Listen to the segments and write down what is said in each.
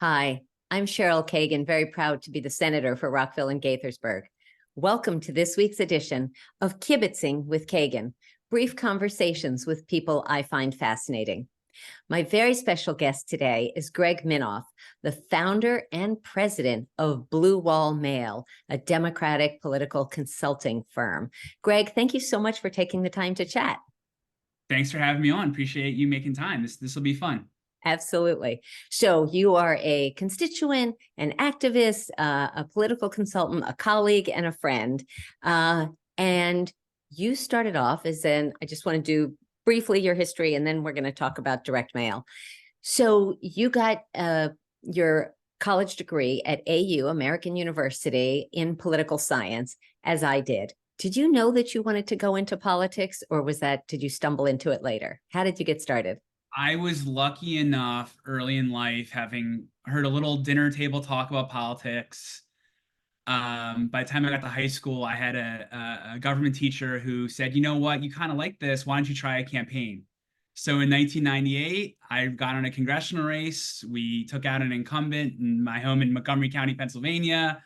Hi, I'm Cheryl Kagan, very proud to be the senator for Rockville and Gaithersburg. Welcome to this week's edition of Kibbitzing with Kagan, brief conversations with people I find fascinating. My very special guest today is Greg Minoff, the founder and president of Blue Wall Mail, a Democratic political consulting firm. Greg, thank you so much for taking the time to chat. Thanks for having me on. Appreciate you making time. This will be fun. Absolutely. So you are a constituent, an activist, a political consultant, a colleague, and a friend. And you started off as I just want to do briefly your history, and then we're going to talk about direct mail. So you got your college degree at AU, American University, in political science, as I did. Did you know that you wanted to go into politics, or did you stumble into it later? How did you get started? I was lucky enough early in life, having heard a little dinner table talk about politics. By the time I got to high school, I had a government teacher who said, you know what, you kind of like this. Why don't you try a campaign? So in 1998, I got on a congressional race. We took out an incumbent in my home in Montgomery County, Pennsylvania.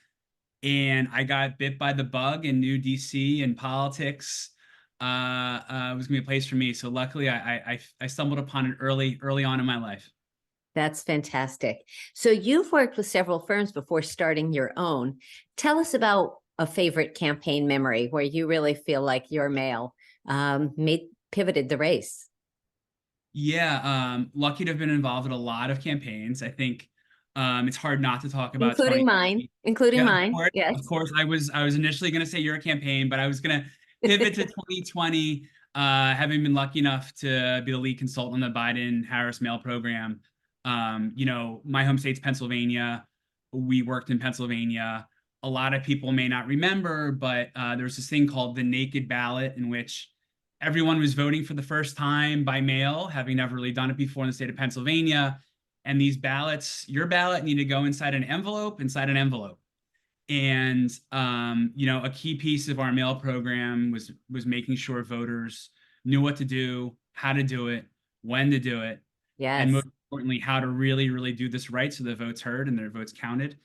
And I got bit by the bug and knew DC and politics was gonna be a place for me. So luckily, I stumbled upon it early on in my life. That's fantastic. So you've worked with several firms before starting your own. Tell us about a favorite campaign memory where you really feel like your mail pivoted the race. Yeah, lucky to have been involved in a lot of campaigns. I think it's hard not to talk about Including 20. mine, including Yeah, mine. of Yes. course. I was initially going to say your campaign, but I was going to pivot to 2020, having been lucky enough to be the lead consultant on the Biden-Harris mail program. My home state's Pennsylvania. We worked in Pennsylvania. A lot of people may not remember, but there was this thing called the naked ballot, in which everyone was voting for the first time by mail, having never really done it before in the state of Pennsylvania. And these ballots, your ballot needed to go inside an envelope. And a key piece of our mail program was making sure voters knew what to do, how to do it, when to do it, and Yes. most importantly, how to really, really do this right so the votes heard and their votes counted.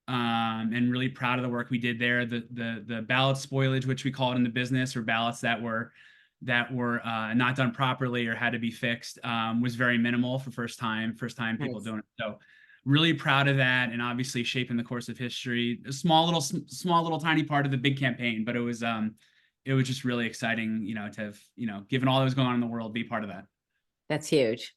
And really proud of the work we did there. The ballot spoilage, which we call it in the business, or ballots that were not done properly or had to be fixed, was very minimal for first time people Nice. doing it. So really proud of that, and obviously shaping the course of history. A small little tiny part of the big campaign, but it was just really exciting, to have, given all that was going on in the world, be part of that. That's huge.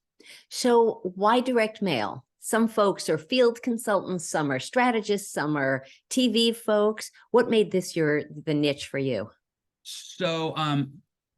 So why direct mail? Some folks are field consultants, some are strategists, some are TV folks. What made this the niche for you? So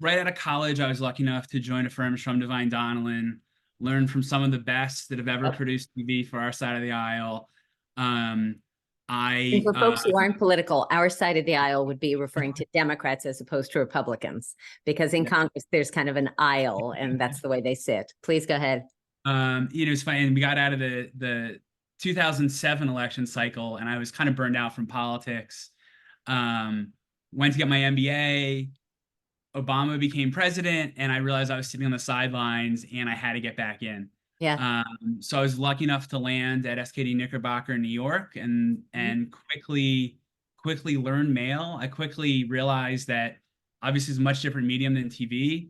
right out of college, I was lucky enough to join a firm, Shrum Divine Donnellan, learn from some of the best that have ever produced TV for our side of the aisle. And I for folks who aren't political, our side of the aisle would be referring to Democrats as opposed to Republicans, because in Congress, there's kind of an aisle, and that's the way they sit. Please go ahead. It's funny, and we got out of the 2007 election cycle, and I was kind of burned out from politics. Went to get my MBA. Obama became president, and I realized I was sitting on the sidelines, and I had to get back in. Yeah. So I was lucky enough to land at SKD Knickerbocker in New York, and quickly learn mail. I quickly realized that obviously it's a much different medium than TV,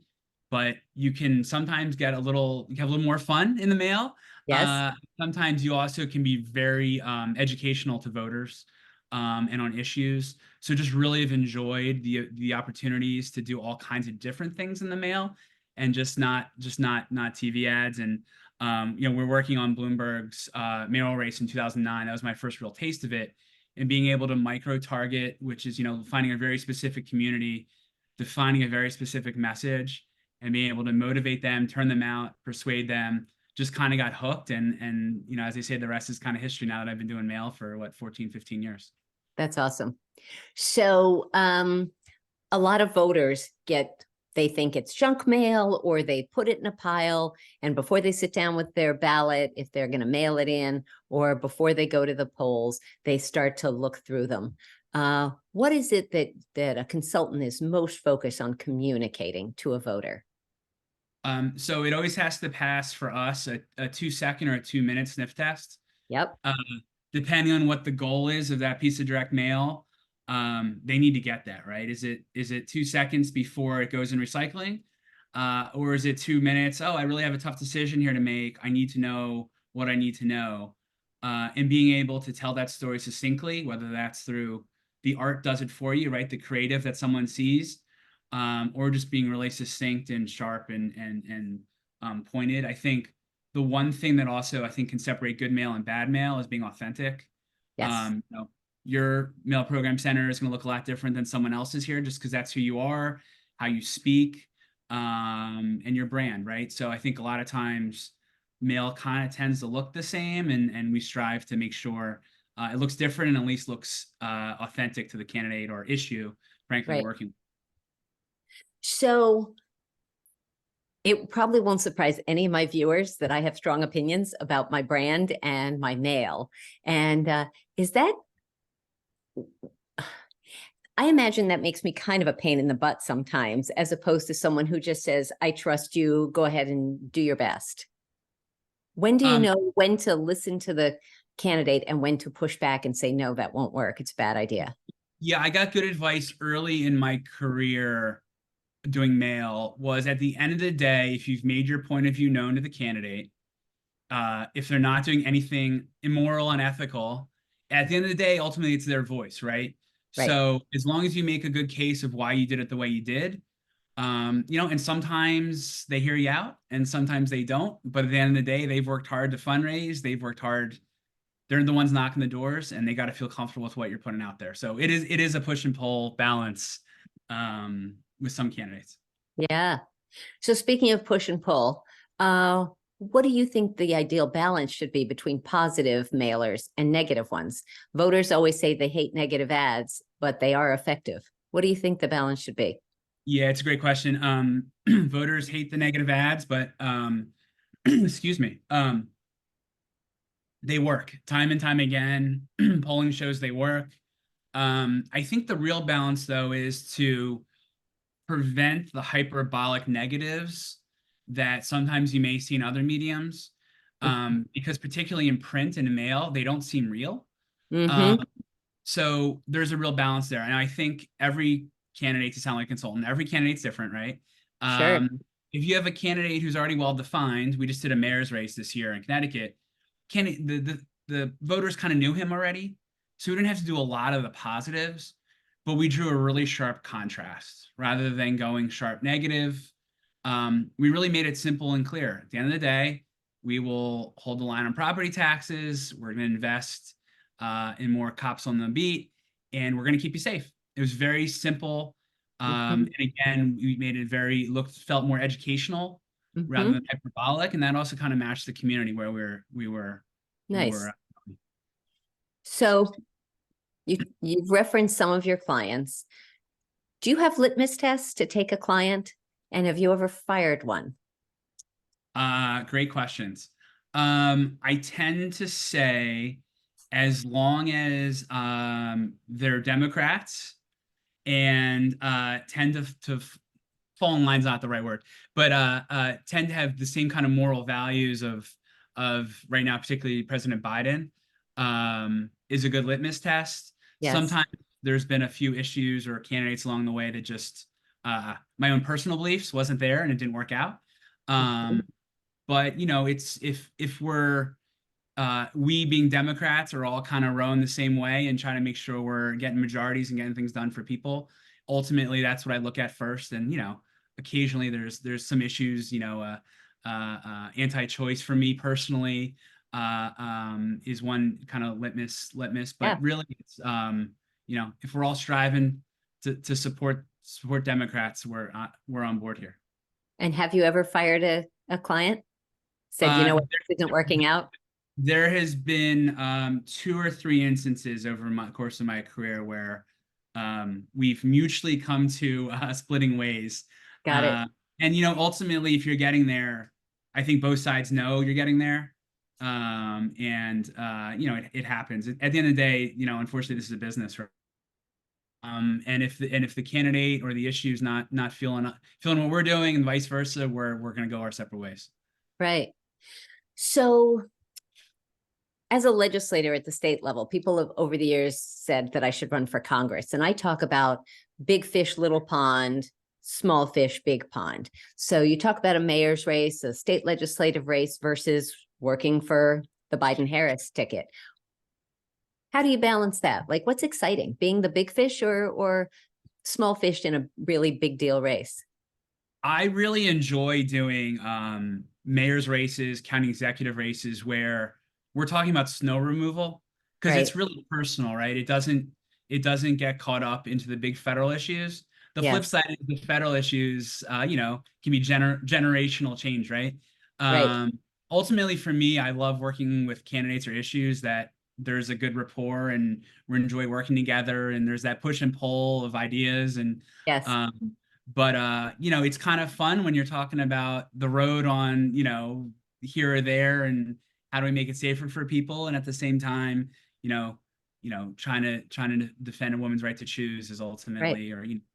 but you can sometimes you have a little more fun in the mail. Yes. Sometimes you also can be very educational to voters, and on issues. So just really have enjoyed the opportunities to do all kinds of different things in the mail, and just not TV ads. And we're working on Bloomberg's mayoral race in 2009. That was my first real taste of it, and being able to micro target, which is finding a very specific community, defining a very specific message, and being able to motivate them, turn them out, persuade them. Just kind of got hooked, and as they say, the rest is kind of history now that I've been doing mail for 14, 15 years. That's awesome. So a lot of voters they think it's junk mail, or they put it in a pile, and before they sit down with their ballot, if they're going to mail it in, or before they go to the polls, they start to look through them. What is it that a consultant is most focused on communicating to a voter? So it always has to pass for us a 2-second or a 2-minute sniff test. Yep. Uh, Depending on what the goal is of that piece of direct mail, they need to get that, right? Is it 2 seconds before it goes in recycling? Or is it 2 minutes? Oh, I really have a tough decision here to make. I need to know what I need to know. And being able to tell that story succinctly, whether that's through the art does it for you, right? The creative that someone sees, or just being really succinct and sharp and pointed. I think the one thing that also I think can separate good mail and bad mail is being authentic. Yes. Your mail program center is going to look a lot different than someone else's here, just because that's who you are, how you speak, and your brand, right? So I think a lot of times mail kind of tends to look the same, and we strive to make sure it looks different and at least looks authentic to the candidate or issue, frankly, we're Right. working. So it probably won't surprise any of my viewers that I have strong opinions about my brand and my mail. And is that, I imagine that makes me kind of a pain in the butt sometimes, as opposed to someone who just says, I trust you, go ahead and do your best. When do you Um, know when to listen to the candidate and when to push back and say, no, that won't work. It's a bad idea. yeah, I got good advice early in my career doing mail. Was at the end of the day, if you've made your point of view known to the candidate, if they're not doing anything immoral, unethical, at the end of the day, ultimately it's their voice, right? Right. So as long as you make a good case of why you did it the way you did, and sometimes they hear you out and sometimes they don't. But at the end of the day, they've worked hard to fundraise. They've worked hard. They're the ones knocking the doors, and they got to feel comfortable with what you're putting out there. So it is a push and pull balance with some candidates. Yeah. So speaking of push and pull, what do you think the ideal balance should be between positive mailers and negative ones? Voters always say they hate negative ads, but they are effective. What do you think the balance should be? Yeah, it's a great question. Voters hate the negative ads, but excuse me, they work time and time again. Polling shows they work. I think the real balance, though, is to prevent the hyperbolic negatives that sometimes you may see in other mediums, because particularly in print and in mail, they don't seem real. Um, Mm-hmm. so there's a real balance there. And I think every candidate, to sound like a consultant, every candidate's different, right? Sure. If you have a candidate who's already well defined, we just did a mayor's race this year in Connecticut. The voters kind of knew him already, so we didn't have to do a lot of the positives, but we drew a really sharp contrast rather than going sharp negative. We really made it simple and clear. At the end of the day, we will hold the line on property taxes. We're going to invest in more cops on the beat, and we're going to keep you safe. It was very simple. Mm-hmm. And again, we made it felt more educational rather Mm-hmm. than hyperbolic, and that also kind of matched the community where we were. Nice. So you've referenced some of your clients. Do you have litmus tests to take a client? And have you ever fired one? Great questions. I tend to say, as long as they're Democrats and tend to fall in line's not the right word, but tend to have the same kind of moral values of right now, particularly President Biden, is a good litmus test. Yes. Sometimes there's been a few issues or candidates along the way that just my own personal beliefs wasn't there and it didn't work out. Mhm. But it's if we being Democrats are all kind of rowing the same way and trying to make sure we're getting majorities and getting things done for people. Ultimately, that's what I look at first. And occasionally there's some issues. Anti-choice for me personally is one kind of litmus. Yeah. But really, it's if we're all striving to support Democrats, we're on board here. And have you ever fired a client? Said, you Uh, know what, this isn't working out? There has been 2 or 3 instances over my course of my career where we've mutually come to splitting ways. Got it. Uh, and ultimately, if you're getting there, I think both sides know you're getting there. It happens. At the end of the day, unfortunately, this is a business, right? And if the candidate or the issue is not feeling what we're doing, and vice versa, we're going to go our separate ways. Right. So as a legislator at the state level, people have over the years said that I should run for Congress. And I talk about big fish, little pond, small fish, big pond. So you talk about a mayor's race, a state legislative race versus working for the Biden-Harris ticket. How do you balance that? Like, what's exciting, being the big fish or small fish in a really big deal race? I really enjoy doing mayor's races, county executive races where we're talking about snow removal because Right. it's really personal, right? It doesn't get caught up into the big federal issues. The flip Yes. side is the federal issues, can be generational change, right? Right. Um, Ultimately, for me, I love working with candidates or issues that there's a good rapport and we enjoy working together, and there's that push and pull of ideas and Yes. um, but it's kind of fun when you're talking about the road on, here or there, and how do we make it safer for people, and at the same time, trying to defend a woman's right to choose is Right. ultimately,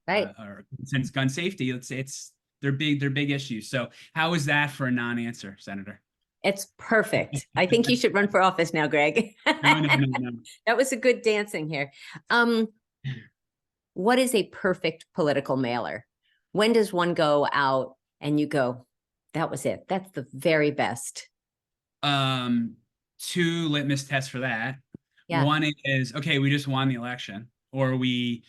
Right. or since gun safety, it's they're big issues. So how is that for a non-answer, Senator? It's perfect. I think you should run for office now, Greg. No, no, no, no. That was a good dancing here. Um, what is a perfect political mailer? When does one go out and you go, that was it? That's the very best. Um, Two litmus tests for that. Yeah. One is, okay, we just won the election, or we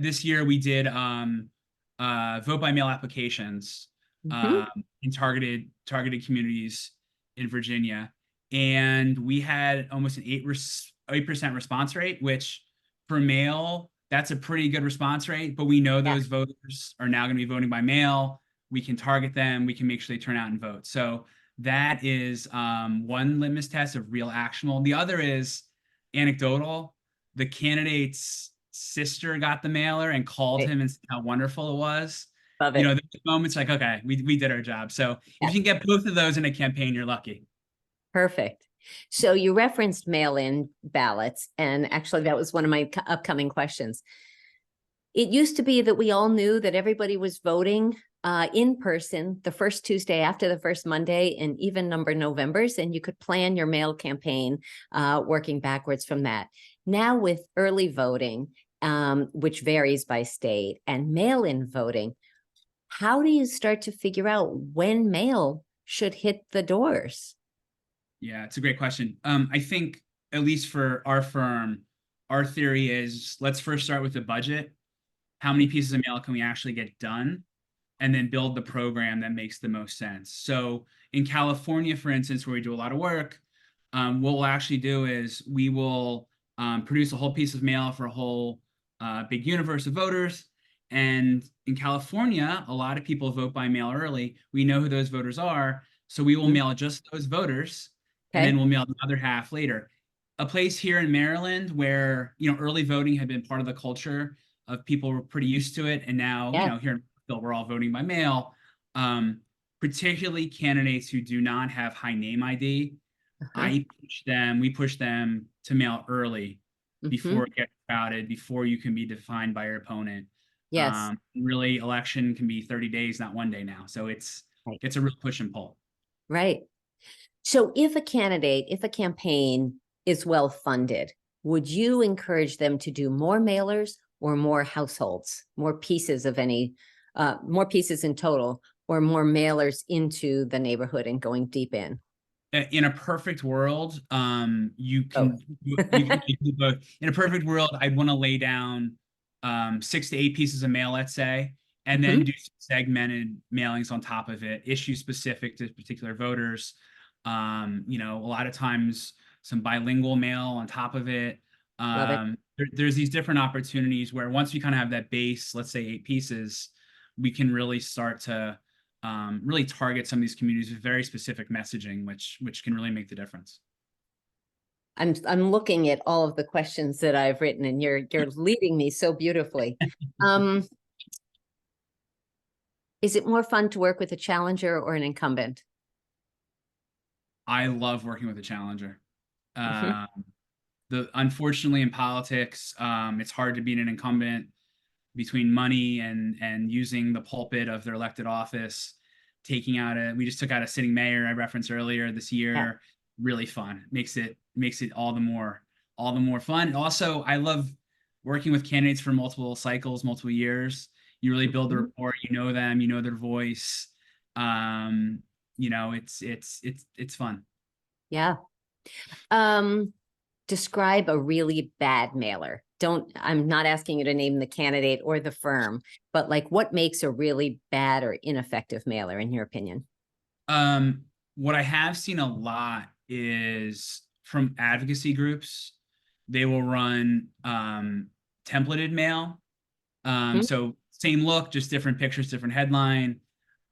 this year we did vote by mail applications Mhm. in targeted communities in Virginia, and we had almost an 8% response rate, which for mail, that's a pretty good response rate. But we know Yeah. those voters are now going to be voting by mail. We can target them. We can make sure they turn out and vote. So that is one litmus test of real actionable. The other is anecdotal. The candidate's sister got the mailer and called Right. him and said how wonderful it was. Love it. The moments like, okay, we did our job. So if Yeah. you can get both of those in a campaign, you're lucky. Perfect. So you referenced mail-in ballots, and actually that was one of my upcoming questions. It used to be that we all knew that everybody was voting in person the first Tuesday after the first Monday in even number Novembers, and you could plan your mail campaign working backwards from that. Now with early voting, which varies by state, and mail-in voting, how do you start to figure out when mail should hit the doors? Yeah, it's a great question. I think, at least for our firm, our theory is, let's first start with the budget. How many pieces of mail can we actually get done? And then build the program that makes the most sense. So in California, for instance, where we do a lot of work, what we'll actually do is we will produce a whole piece of mail for a whole big universe of voters. And in California, a lot of people vote by mail early. We know who those voters are. So we will Mhm. mail just those voters, and then Okay. we'll mail the other half later. A place here in Maryland where, early voting had been part of the culture of people were pretty used to it. And now, Yeah. here in Bill, we're all voting by mail. Particularly candidates who do not have high name ID, Uh-huh. we push them to mail early before Hmm. it gets crowded, before you can be defined by your opponent. Yes. Really, election can be 30 days, not one day now. So Right. it's a real push and pull. Right. So if a campaign is well funded, would you encourage them to do more mailers or more households, more pieces of any, more pieces in total, or more mailers into the neighborhood and going deep in? In a perfect world, you Both. can do both. In a perfect world, I'd want to lay down 6 to 8 pieces of mail, let's say, and then Hmm. do segmented mailings on top of it, issue specific to particular voters. A lot of times some bilingual mail on top of it. Love it. There's these different opportunities where once we kind of have that base, let's say 8 pieces, we can really start to really target some of these communities with very specific messaging, which can really make the difference. I'm looking at all of the questions that I've written, and you're leading me so beautifully. Um, is it more fun to work with a challenger or an incumbent? I love working with a challenger. Hmm. Um, the Unfortunately, in politics, it's hard to beat an incumbent between money and using the pulpit of their elected office. We just took out a sitting mayor I referenced earlier this Yeah. year. really fun. Makes it all the more fun. And also, I love working with candidates for multiple cycles, multiple years. You really build the Mhm. rapport. You know them. You know their voice. Um, it's fun. Yeah. Um, Describe a really bad mailer. I'm not asking you to name the candidate or the firm, but like what makes a really bad or ineffective mailer in your opinion? What I have seen a lot is from advocacy groups, they will run templated mail. Hmm? So same look, just different pictures, different headline.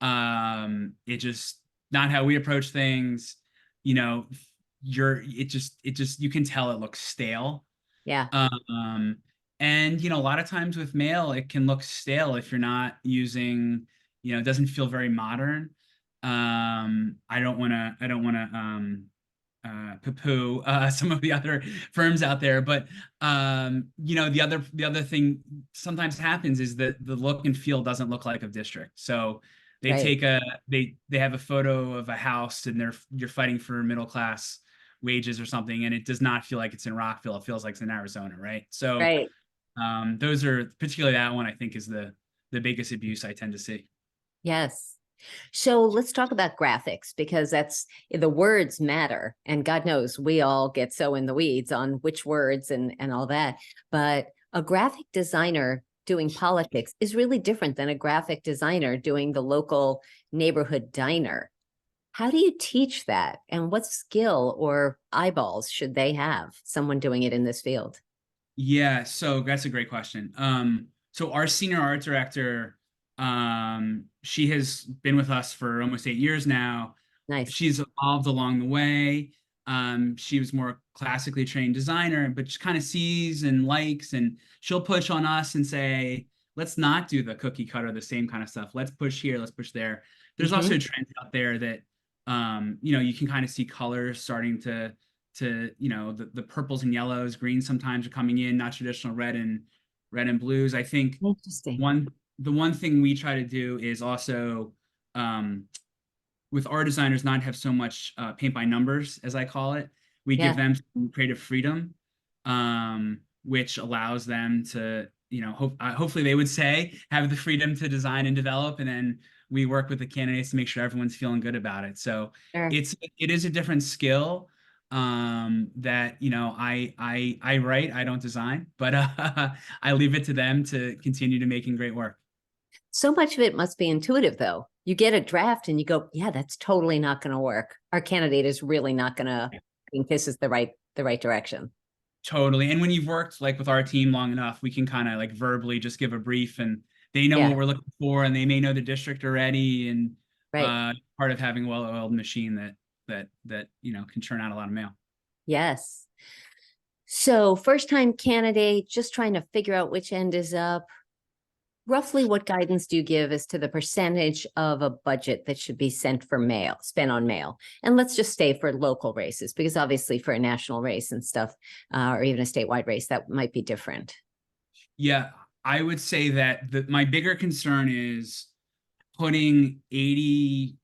It just not how we approach things. You know, it just you can tell it looks stale. Yeah, Um, and a lot of times with mail, it can look stale if you're not using, it doesn't feel very modern. I don't want to poo-poo some of the other firms out there, but the other thing sometimes happens is that the look and feel doesn't look like a district. So they right. take they have a photo of a house and you're fighting for middle class wages or something, and it does not feel like it's in Rockville. It feels like it's in Arizona, right? So Right. those are particularly that one I think is the biggest abuse I tend to see. Yes. So let's talk about graphics because that's the words matter. And God knows we all get so in the weeds on which words and all that. But a graphic designer doing politics is really different than a graphic designer doing the local neighborhood diner. How do you teach that? And what skill or eyeballs should they have, someone doing it in this field? Yeah, so that's a great question. So our senior art director, she has been with us for almost 8 years now. Nice. She's evolved along the way. She was more classically trained designer, but she kind of sees and likes, and she'll push on us and say, let's not do the cookie cutter, the same kind of stuff. Let's push here, let's push there. There's also Hmm. a trend out there that, you can kind of see colors starting to the purples and yellows, greens sometimes are coming in, not traditional red and blues. I think Interesting. one the one thing we try to do is also um, with our designers not have so much paint by numbers, as I call it. We give Yeah. them some creative freedom, which allows them to, hopefully they would say, have the freedom to design and develop, and then we work with the candidates to make sure everyone's feeling good about it. So Sure. it is a different skill that I write, I don't design, but I leave it to them to continue to making great work. So much of it must be intuitive, though. You get a draft and you go, yeah, that's totally not going to work. Our candidate is really not going to think this is the right direction. Totally. And when you've worked like with our team long enough, we can kind of like verbally just give a brief, and they know Yeah, what we're looking for, and they may know the district already, and right. part of having a well-oiled machine that can churn out a lot of mail. Yes. So, first time candidate, just trying to figure out which end is up. Roughly what guidance do you give as to the percentage of a budget that should be spent on mail? And let's just stay for local races, because obviously for a national race and stuff, or even a statewide race, that might be different. Yeah, I would say that my bigger concern is putting 80%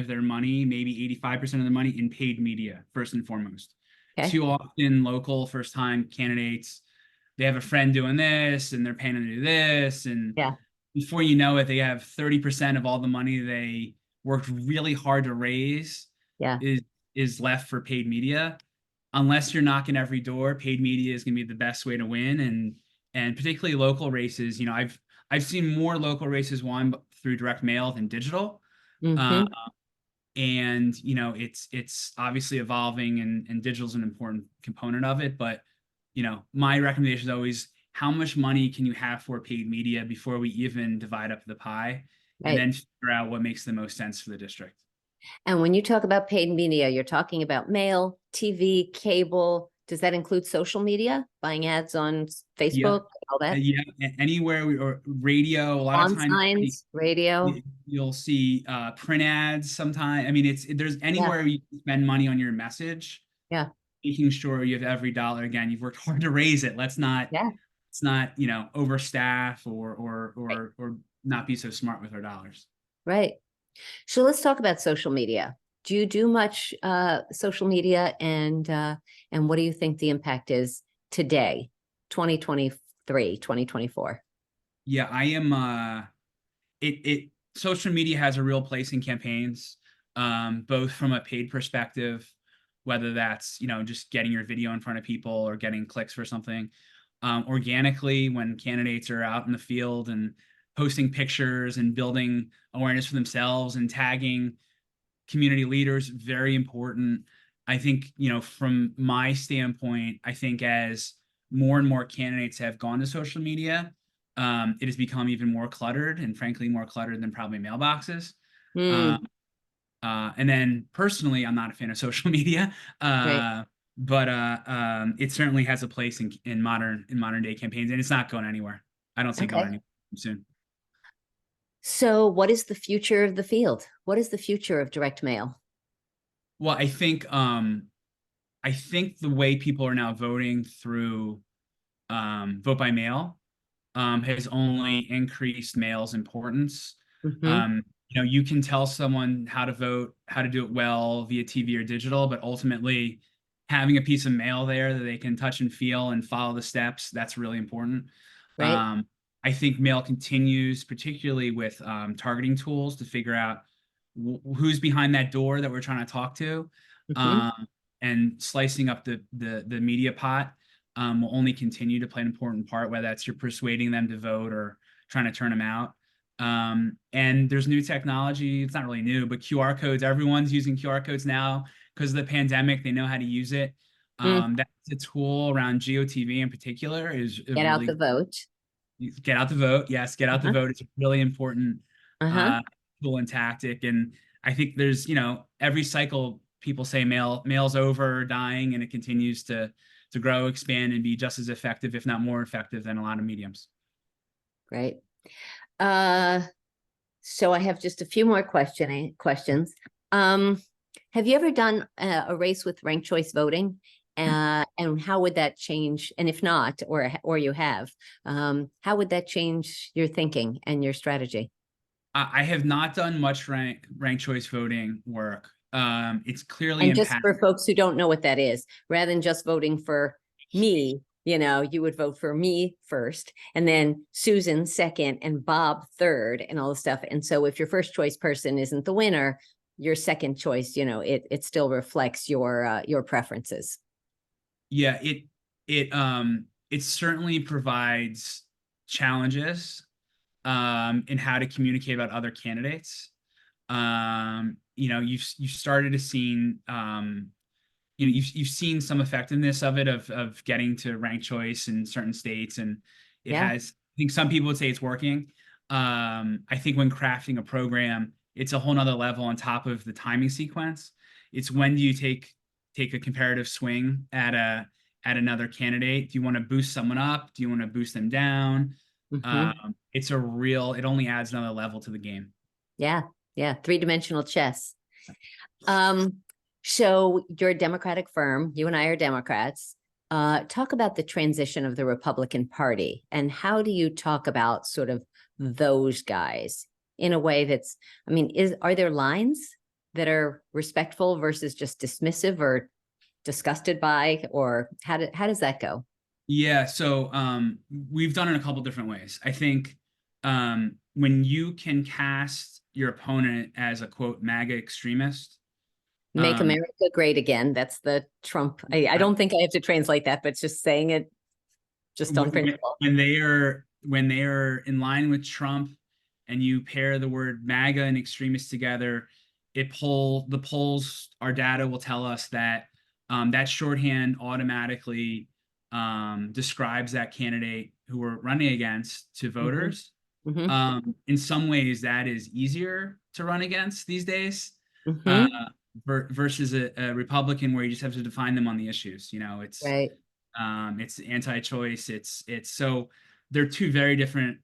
of their money, maybe 85% of the money in paid media, first and foremost. Okay. Too often, local first time candidates, they have a friend doing this and they're paying them to do this. And Yeah. before you know it, they have 30% of all the money they worked really hard to raise Yeah. is left for paid media. Unless you're knocking every door, paid media is going to be the best way to win. And particularly local races, I've seen more local races won through direct mail than digital. Uh, Hmm. and it's obviously evolving, and digital is an important component of it. But my recommendation is always, how much money can you have for paid media before we even divide up the pie, and Right. then figure out what makes the most sense for the district. And when you talk about paid media, you're talking about mail, TV, cable. Does that include social media, buying ads on Yeah. Facebook, all that? Yeah, anywhere or radio. A lot of On times signs, radio. you'll see print ads sometime. I mean, there's Yeah. anywhere you spend money on your message, Yeah. making sure you have every dollar. Again, you've worked hard to raise it. Yeah. Let's not, overstaff Right. or not be so smart with our dollars. Right. So let's talk about social media. Do you do much social media, and what do you think the impact is today, 2023, 2024? Yeah, I am it social media has a real place in campaigns, both from a paid perspective, whether that's, just getting your video in front of people or getting clicks for something, organically when candidates are out in the field and posting pictures and building awareness for themselves and tagging community leaders, very important. I think, from my standpoint, I think as more and more candidates have gone to social media, it has become even more cluttered, and frankly, more cluttered than probably mailboxes. Mm, And then personally, I'm not a fan of social media, right. but it certainly has a place in modern day campaigns, and it's not going anywhere. I don't see it going Okay. anywhere soon. So what is the future of the field? What is the future of direct mail? Well, I think the way people are now voting through vote by mail has only increased mail's importance. Hmm. Um, you can tell someone how to vote, how to do it well via TV or digital, but ultimately having a piece of mail there that they can touch and feel and follow the steps, that's really important. Right. I think mail continues, particularly with targeting tools, to figure out who's behind that door that we're trying to talk to, Hmm. um, and slicing up the media pot will only continue to play an important part, whether that's you're persuading them to vote or trying to turn them out. And there's new technology. It's not really new, but QR codes. Everyone's using QR codes now because of the pandemic. They know how to use it. Mm, That's a tool around GOTV in particular is a get out really the vote. get out the vote. Yes, get out the Uh-huh. vote. It's a really important Uh-huh. uh, tool and tactic. And I think there's, every cycle people say mail's over, dying, and it continues to grow, expand, and be just as effective, if not more effective, than a lot of mediums. Great. Uh, so I have just a few more questions. Um, have you ever done a race with ranked choice voting? And how would that change? And if not, or you have, how would that change your thinking and your strategy? I have not done much ranked choice voting work. It's clearly And just impact. for folks who don't know what that is, rather than just voting for me, you would vote for me first, and then Susan second, and Bob third, and all the stuff. And so if your first choice person isn't the winner, your second choice, it still reflects your preferences. Yeah, it certainly provides challenges in how to communicate about other candidates. You've started to see you've seen some effectiveness of it, of getting to ranked choice in certain states, and it Yeah. has. I think some people would say it's working. I think when crafting a program, it's a whole nother level on top of the timing sequence. It's when do you take a comparative swing at another candidate? Do you want to boost someone up? Do you want to boost them down? Hmm. It only adds another level to the game. Yeah. Yeah. Three-dimensional chess. Um, so you're a Democratic firm. You and I are Democrats. Talk about the transition of the Republican Party, and how do you talk about sort of those guys in a way that's, I mean, are there lines that are respectful versus just dismissive or disgusted by, or how does that go? Yeah, so we've done it a couple different ways. I think when you can cast your opponent as a quote MAGA extremist, Make um, America Great Again. That's the Trump. I don't think I have to translate that, but just saying it just on when principle. when they are in line with Trump, and you pair the word MAGA and extremist together, the polls, our data will tell us that that shorthand automatically describes that candidate who we're running against to Hmm. voters. Hmm. In some ways, that is easier to run against these days, uh, Hmm. versus a Republican where you just have to define them on the issues. Right. It's anti-choice. It's so they're two very different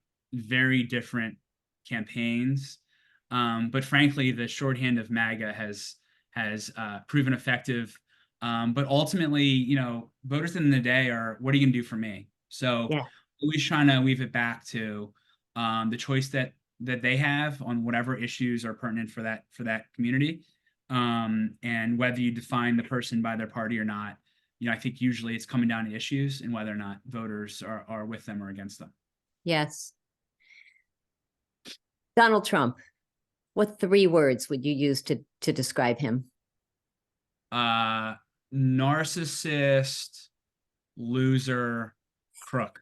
campaigns. But frankly, the shorthand of MAGA has proven effective. But ultimately, voters in the day are, what are you gonna do for me? So Yeah. always trying to weave it back to the choice that they have on whatever issues are pertinent for that community. And whether you define the person by their party or not, I think usually it's coming down to issues and whether or not voters are with them or against them. Yes. Donald Trump, what 3 words would you use to describe him? Uh, Narcissist, loser, crook.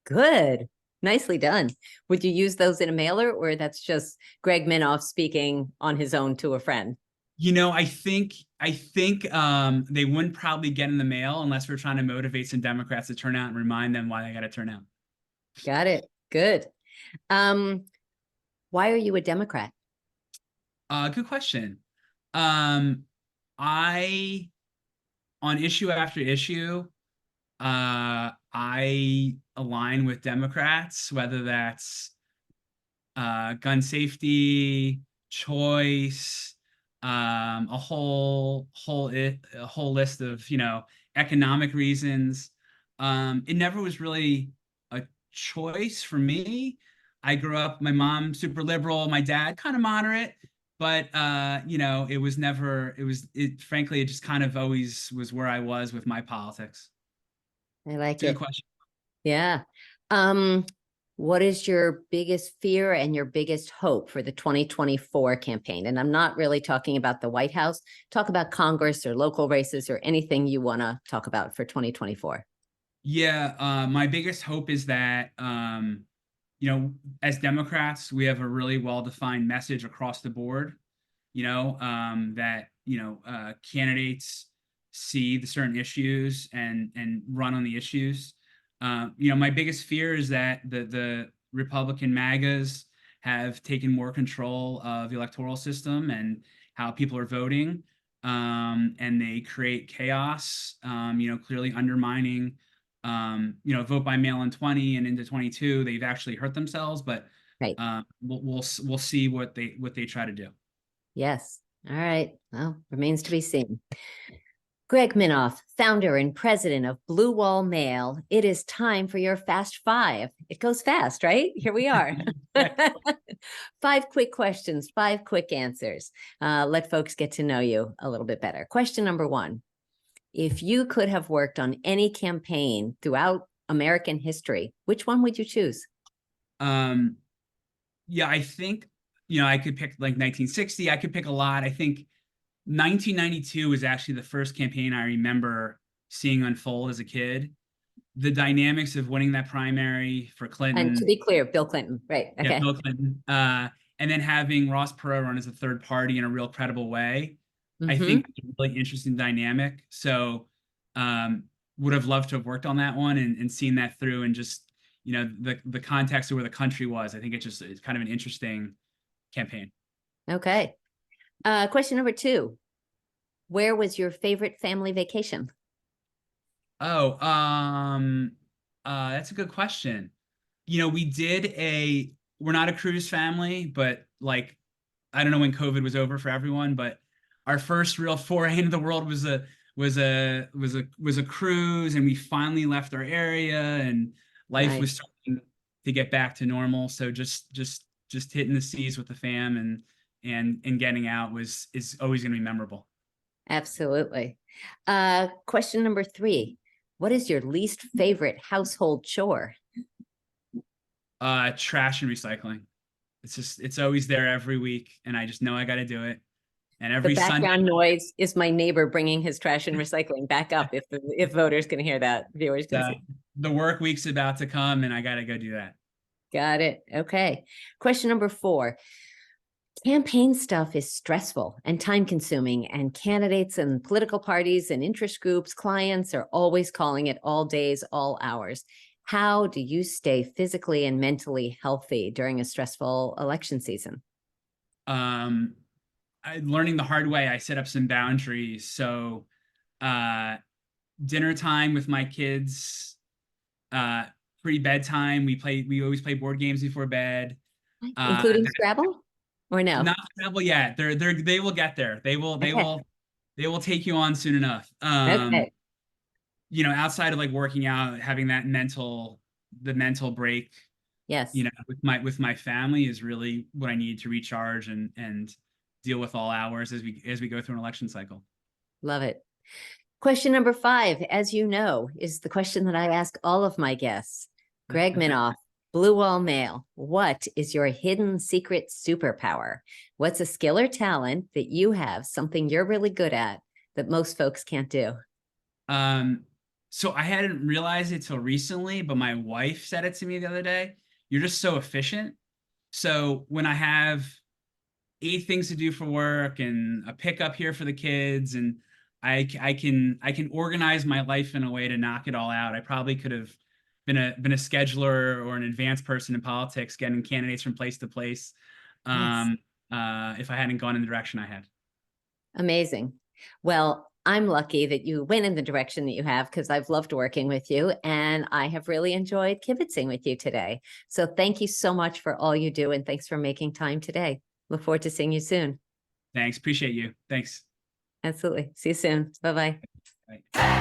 Good. Nicely done. Would you use those in a mailer, or that's just Greg Minoff speaking on his own to a friend? I think they wouldn't probably get in the mail unless we're trying to motivate some Democrats to turn out and remind them why they got to turn out. Got it. Good. Um, why are you a Democrat? Good question. Um, I on issue after issue, I align with Democrats, whether that's gun safety, choice, a whole list of economic reasons. It never was really a choice for me. I grew up, my mom super liberal, my dad kind of moderate, but it was never. Frankly, it just kind of always was where I was with my politics. I like It's a good it. question. Yeah. Um, what is your biggest fear and your biggest hope for the 2024 campaign? And I'm not really talking about the White House. Talk about Congress or local races or anything you want to talk about for 2024. Yeah, my biggest hope is that as Democrats, we have a really well-defined message across the board. That candidates see the certain issues and run on the issues. My biggest fear is that the Republican MAGAs have taken more control of the electoral system and how people are voting, and they create chaos. Clearly undermining. Vote by mail in 20 and into 22, they've actually hurt themselves, but Right. we'll see what they try to do. Yes. All right. Well, remains to be seen. Greg Minoff, founder and president of Blue Wall Mail. It is time for your Fast Five. It goes fast, right? Here we are. 5 quick questions, 5 quick answers. Let folks get to know you a little bit better. Question number 1. If you could have worked on any campaign throughout American history, which one would you choose? Yeah, I think, I could pick like 1960. I could pick a lot. I think 1992 was actually the first campaign I remember seeing unfold as a kid. The dynamics of winning that primary for And to Clinton, be clear, Bill Clinton, right? yeah, Okay. Bill Clinton, and then having Ross Perot run as a third party in a real credible way, I think it's a really interesting dynamic. So, would have loved to have worked on that one and seen that through, and just the context of where the country was. I think it's kind of an interesting campaign. Okay. Question number 2. Where was your favorite family vacation? Oh, that's a good question. We're not a cruise family, but like, I don't know when COVID was over for everyone, but our first real foray into the world was a cruise, and we finally left our area, and life Nice. was starting to get back to normal. So just hitting the seas with the fam and getting out is always going to be memorable. Absolutely. Question number 3. What is your least favorite household chore? Trash and recycling. It's always there every week, and I just know I got to do it. And The every Sunday, background noise is my neighbor bringing his trash and recycling back up. If voters can hear that, viewers can the see. the work week's about to come, and I got to go do that. Got it. Okay. Question number 4. Campaign stuff is stressful and time consuming, and candidates and political parties and interest groups, clients are always calling it all days, all hours. How do you stay physically and mentally healthy during a stressful election season? Learning the hard way, I set up some boundaries. So, uh, dinner time with my kids, uh, pre bedtime. We always play board games before bed. Including Scrabble or no? Not Scrabble yet. They will get there. Okay. They will take you on soon enough. Okay. Outside of like working out, having the mental break, Yes. with my family is really what I need to recharge and deal with all hours as we go through an election cycle. Love it. Question number 5, as you know, is the question that I ask all of my guests. Greg Minoff, Blue Wall Mail, what is your hidden secret superpower? What's a skill or talent that you have, something you're really good at that most folks can't do? So I hadn't realized it till recently, but my wife said it to me the other day. You're just so efficient. So when I have 8 things to do for work and a pickup here for the kids, and I can organize my life in a way to knock it all out. I probably could have been a scheduler or an advanced person in politics, getting candidates from place to place, Nice. if I hadn't gone in the direction I had. Amazing. Well, I'm lucky that you went in the direction that you have, because I've loved working with you and I have really enjoyed kibitzing with you today. So thank you so much for all you do, and thanks for making time today. Look forward to seeing you soon. Thanks. Appreciate you. Thanks. Absolutely. See you soon. Bye-bye. Bye.